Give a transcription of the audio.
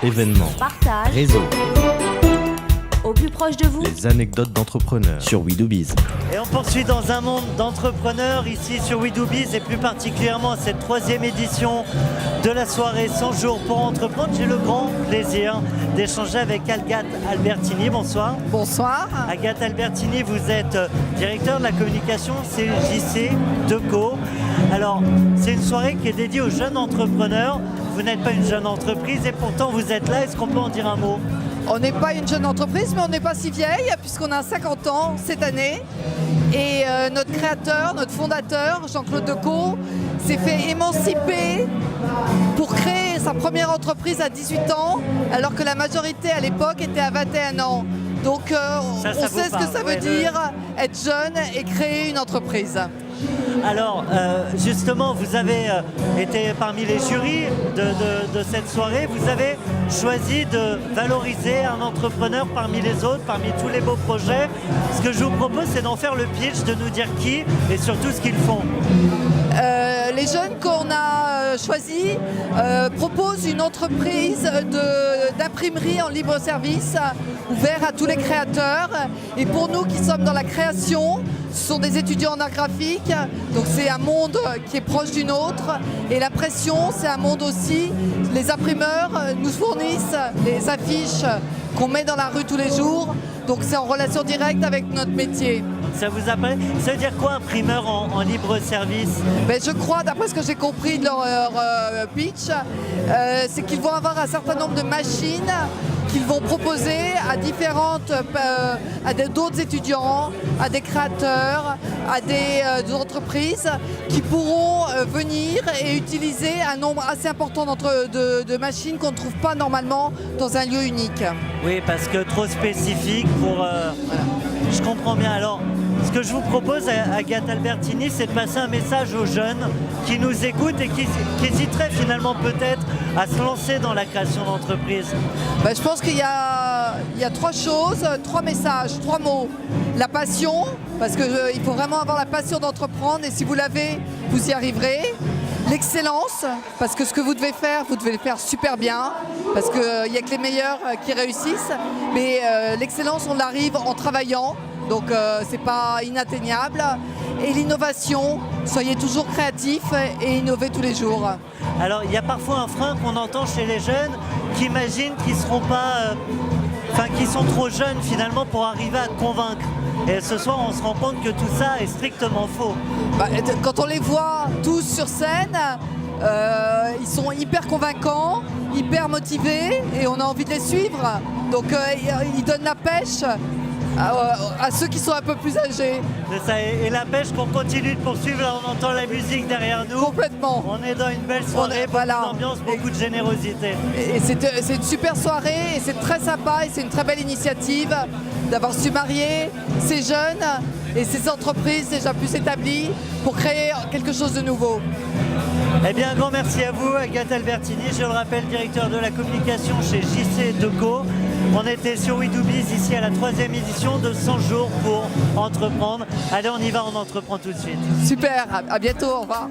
événements, partage, réseaux, au plus proche de vous. les anecdotes d'entrepreneurs sur We Do Biz. Et on poursuit dans un monde d'entrepreneurs ici sur We Do Biz et plus particulièrement cette 3e édition de la soirée 100 jours pour entreprendre. J'ai le grand plaisir d'échanger avec Agathe Albertini. Bonsoir. Bonsoir. Agathe Albertini, vous êtes directeur de la communication CJC Deco. Alors, c'est une soirée qui est dédiée aux jeunes entrepreneurs. Vous n'êtes pas une jeune entreprise et pourtant vous êtes là. Est-ce qu'on peut en dire un mot ? On n'est pas une jeune entreprise, mais on n'est pas si vieille, puisqu'on a 50 ans cette année. Et notre créateur, notre fondateur, Jean-Claude Decaux, s'est fait émanciper pour créer sa première entreprise à 18 ans, alors que la majorité à l'époque était à 21 ans. Donc on sait ce que ça veut dire être jeune et créer une entreprise. Alors, justement, vous avez été parmi les jurys de cette soirée. Vous avez choisi de valoriser un entrepreneur parmi les autres, parmi tous les beaux projets. Ce que je vous propose, c'est d'en faire le pitch, de nous dire qui et surtout ce qu'ils font. Les jeunes qu'on a choisis proposent une entreprise d'imprimerie en libre service, ouvert à tous les créateurs. Et pour nous qui sommes dans la création, ce sont des étudiants en art graphique, donc c'est un monde qui est proche du nôtre. Et l'impression, c'est un monde aussi. Les imprimeurs nous fournissent les affiches qu'on met dans la rue tous les jours. Donc c'est en relation directe avec notre métier. Ça vous appelle ? Ça veut dire quoi, imprimeur en libre service ? Ben, je crois, d'après ce que j'ai compris de leur pitch, c'est qu'ils vont avoir un certain nombre de machines qu'ils vont proposer à d'autres étudiants, à des créateurs, à des entreprises qui pourront venir et utiliser un nombre assez important de machines qu'on ne trouve pas normalement dans un lieu unique. Oui, parce que trop spécifique pour... Voilà. Je comprends bien. Alors, ce que je vous propose, Agathe Albertini, c'est de passer un message aux jeunes qui nous écoutent et qui hésiteraient finalement peut-être à se lancer dans la création d'entreprise. Ben, je pense qu'il y a 3 choses, 3 messages, 3 mots. La passion, parce qu'il faut vraiment avoir la passion d'entreprendre et si vous l'avez, vous y arriverez. L'excellence, parce que ce que vous devez le faire super bien, parce qu'il n'y a que les meilleurs qui réussissent. Mais l'excellence, on l'arrive en travaillant, donc c'est pas inatteignable. Et l'innovation, soyez toujours créatifs et innovez tous les jours. Alors, il y a parfois un frein qu'on entend chez les jeunes qui imaginent qu'ils seront pas... qui sont trop jeunes finalement pour arriver à convaincre. Et ce soir, on se rend compte que tout ça est strictement faux. Quand on les voit tous sur scène, ils sont hyper convaincants, hyper motivés et on a envie de les suivre. Donc ils donnent la pêche à ceux qui sont un peu plus âgés. C'est ça, et la pêche qu'on continue de poursuivre, là on entend la musique derrière nous. Complètement. On est dans une belle soirée, beaucoup d'ambiance, beaucoup de générosité. Et c'est une super soirée et c'est très sympa et c'est une très belle initiative d'avoir su marier ces jeunes et ces entreprises déjà plus établies pour créer quelque chose de nouveau. Eh bien, un grand merci à vous, Agathe Albertini, je le rappelle, directeur de la communication chez JC Deco. On était sur We Do Biz ici à la 3e édition de 100 jours pour entreprendre. Allez, on y va, on entreprend tout de suite. Super, à bientôt, au revoir.